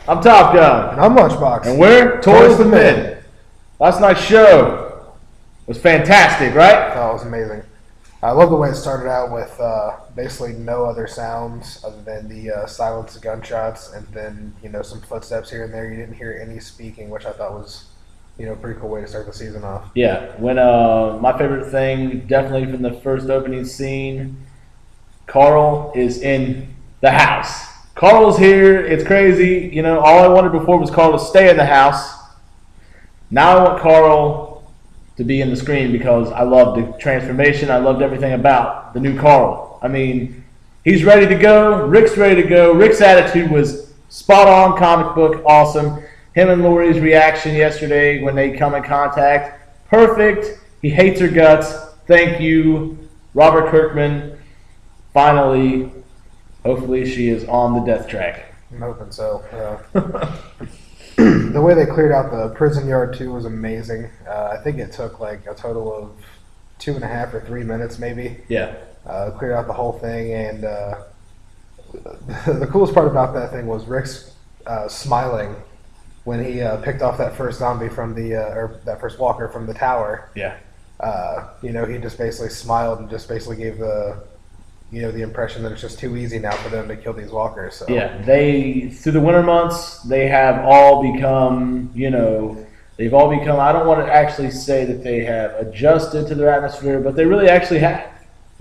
I'm Top Gun. And I'm Lunchbox. And we're Toys the Men. Last night's show was fantastic, right? That was amazing. I love the way it started out with basically no other sounds other than the silence of gunshots and then, some footsteps here and there. You didn't hear any speaking, which I thought was, a pretty cool way to start the season off. Yeah. When my favorite thing, definitely from the first opening scene, Carl is in the house. Carl's here. It's crazy. All I wanted before was Carl to stay in the house. Now I want Carl to be in the screen because I loved the transformation. I loved everything about the new Carl. I mean, he's ready to go. Rick's ready to go. Rick's attitude was spot on, comic book, awesome. Him and Lori's reaction yesterday when they come in contact, perfect. He hates her guts. Thank you, Robert Kirkman. Finally, hopefully she is on the death track. I'm hoping so. The way they cleared out the prison yard, too, was amazing. I think it took like a total of 2.5 or 3 minutes, maybe. Yeah. Cleared out the whole thing, and the coolest part about that thing was Rick's smiling when he picked off that first zombie from or that first walker from the tower. Yeah. He just basically smiled and just basically gave the impression that it's just too easy now for them to kill these walkers. So. Yeah, through the winter months, they have all become, they've all become, I don't want to actually say that they have adjusted to their atmosphere, but they really actually have.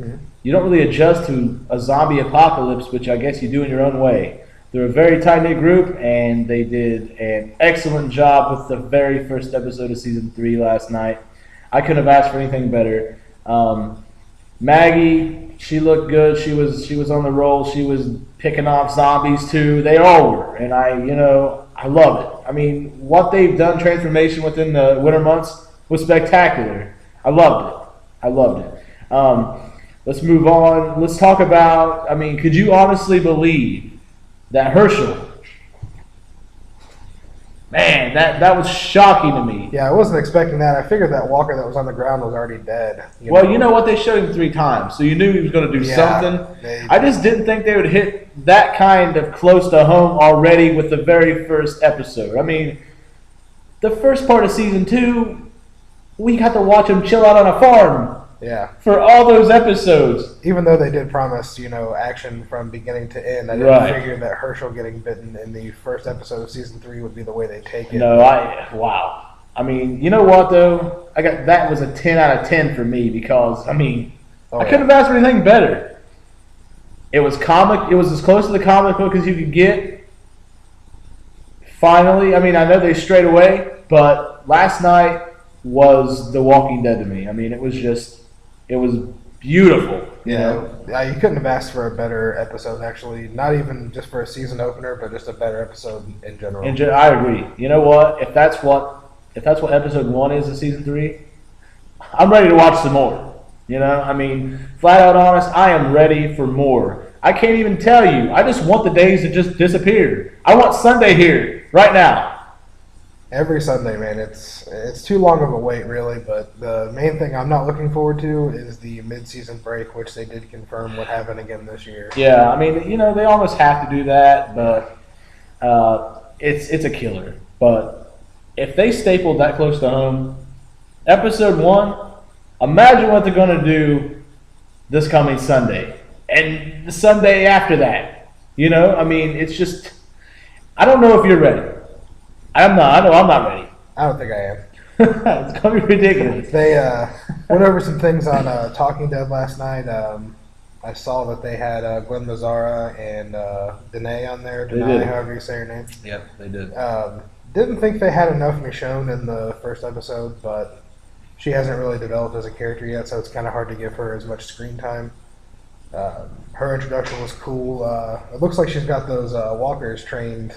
Mm-hmm. You don't really adjust to a zombie apocalypse, which I guess you do in your own way. They're a very tight-knit group, and they did an excellent job with the very first episode of Season 3 last night. I couldn't have asked for anything better. Maggie, she looked good. She was on the roll. She was picking off zombies too. They all were, and I love it. I mean, what they've done transformation within the winter months was spectacular. I loved it. Let's move on. Let's talk about. I mean, could you honestly believe that Herschel? Man, that was shocking to me. Yeah, I wasn't expecting that. I figured that walker that was on the ground was already dead. You know what? They showed him 3 times, so you knew he was going to do something. I just didn't think they would hit that kind of close to home already with the very first episode. I mean, the first part of Season 2, we got to watch him chill out on a farm. Yeah. For all those episodes. Even though they did promise, action from beginning to end, I didn't figure that Herschel getting bitten in the first episode of Season 3 would be the way they take it. No, wow. I mean, you know what, though? That was a 10 out of 10 for me because, I couldn't have asked for anything better. It was comic. It was as close to the comic book as you could get. Finally, I know they strayed away, but last night was The Walking Dead to me. It was beautiful. Yeah, you couldn't have asked for a better episode, actually. Not even just for a season opener, but just a better episode in general. I agree. You know what? If that's what episode 1 is of season 3, I'm ready to watch some more. Flat out honest, I am ready for more. I can't even tell you. I just want the days to just disappear. I want Sunday here, right now. Every Sunday, man. It's too long of a wait, really, but the main thing I'm not looking forward to is the mid-season break, which they did confirm would happen again this year. Yeah, they almost have to do that, but it's a killer. But if they stapled that close to home, episode 1, imagine what they're going to do this coming Sunday and the Sunday after that. It's just, I don't know if you're ready. I know I'm not ready. I don't think I am. It's going to be ridiculous. They went over some things on Talking Dead last night. I saw that they had Glenn Mazzara and Danae on there. Danae, however you say her name. Yep, they did. Didn't think they had enough Michonne in the first episode, but she hasn't really developed as a character yet, so it's kind of hard to give her as much screen time. Her introduction was cool. It looks like she's got those walkers trained,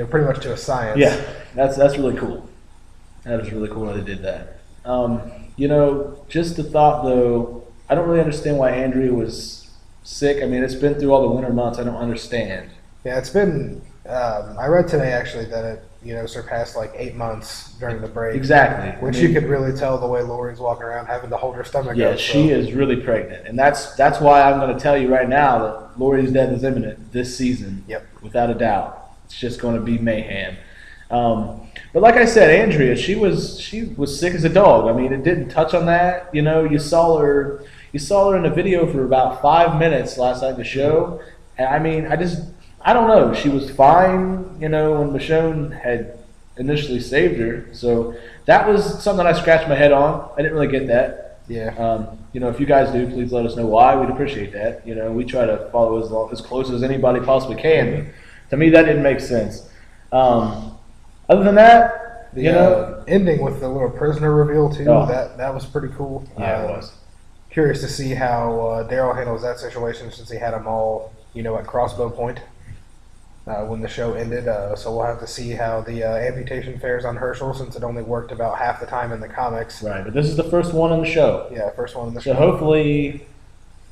pretty much to a science. Yeah, that's really cool. That is really cool that they did that. Just the thought though, I don't really understand why Andrea was sick. It's been through all the winter months. I don't understand. Yeah, it's been. I read today actually that it surpassed like 8 months during the break. Exactly. Which you could really tell the way Lori's walking around having to hold her stomach. Yeah, up, she is really pregnant, and that's why I'm going to tell you right now that Lori's death is imminent this season. Yep. Without a doubt. it's just going to be mayhem. But like I said, Andrea, she was sick as a dog. I mean, it didn't touch on that. You saw her in a video for about 5 minutes last night of the show, and I mean, I don't know. She was fine. When Michonne had initially saved her, so that was something I scratched my head on. I didn't really get that. Yeah. If you guys do, please let us know why. We'd appreciate that. We try to follow as close as anybody possibly can. But to me, that didn't make sense. Other than that, the ending with the little prisoner reveal too. Oh. That was pretty cool. Yeah, it was. Curious to see how Daryl handles that situation since he had them all, at crossbow point when the show ended. So we'll have to see how the amputation fares on Herschel since it only worked about half the time in the comics. Right, but this is the first one in the show. Yeah, first one in the So show. hopefully,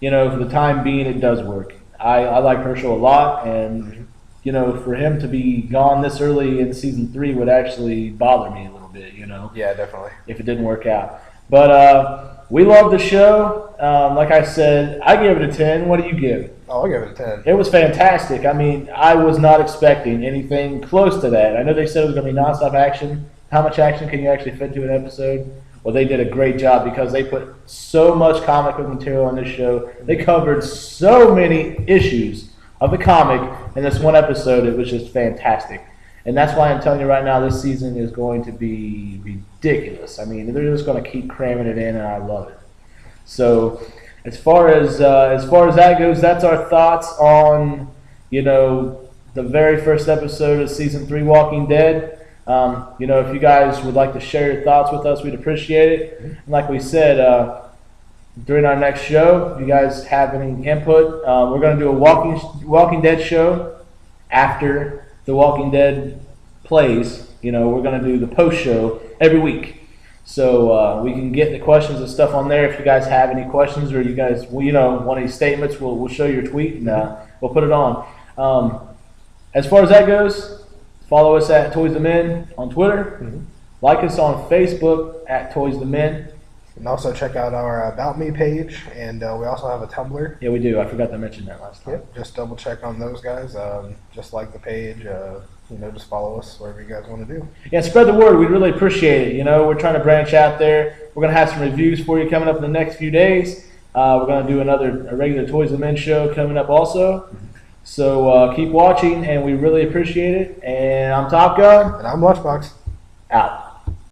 for the time being, it does work. I like Herschel a lot, and for him to be gone this early in season 3 would actually bother me a little bit. Yeah, definitely. If it didn't work out. But we love the show. Like I said, I gave it a 10. What do you give? Oh, I'll give it a 10. It was fantastic. I mean, I was not expecting anything close to that. I know they said it was going to be nonstop action. How much action can you actually fit into an episode? Well, they did a great job because they put so much comic book material on this show. They covered so many issues of the comic in this one episode. It was just fantastic. And that's why I'm telling you right now, this season is going to be ridiculous. I mean, they're just going to keep cramming it in, and I love it. So, as far as that goes, that's our thoughts on the very first episode of season 3, Walking Dead. If you guys would like to share your thoughts with us, we'd appreciate it. And like we said, during our next show, if you guys have any input, we're going to do a Walking Dead show after the Walking Dead plays. We're going to do the post show every week. So we can get the questions and stuff on there. If you guys have any questions or you guys, want any statements, we'll show your tweet and we'll put it on. As far as that goes, follow us at Toys the Men on Twitter. Mm-hmm. Like us on Facebook at Toys the Men. And also check out our About Me page, and we also have a Tumblr. Yeah, we do. I forgot to mention that last time. Yep, just double check on those guys. Just like the page, just follow us wherever you guys want to do. Yeah, spread the word. We'd really appreciate it. We're trying to branch out there. We're going to have some reviews for you coming up in the next few days. We're going to do a regular Toys of Men show coming up also. So keep watching, and we really appreciate it. And I'm Top Gun. And I'm Lunchbox. Out.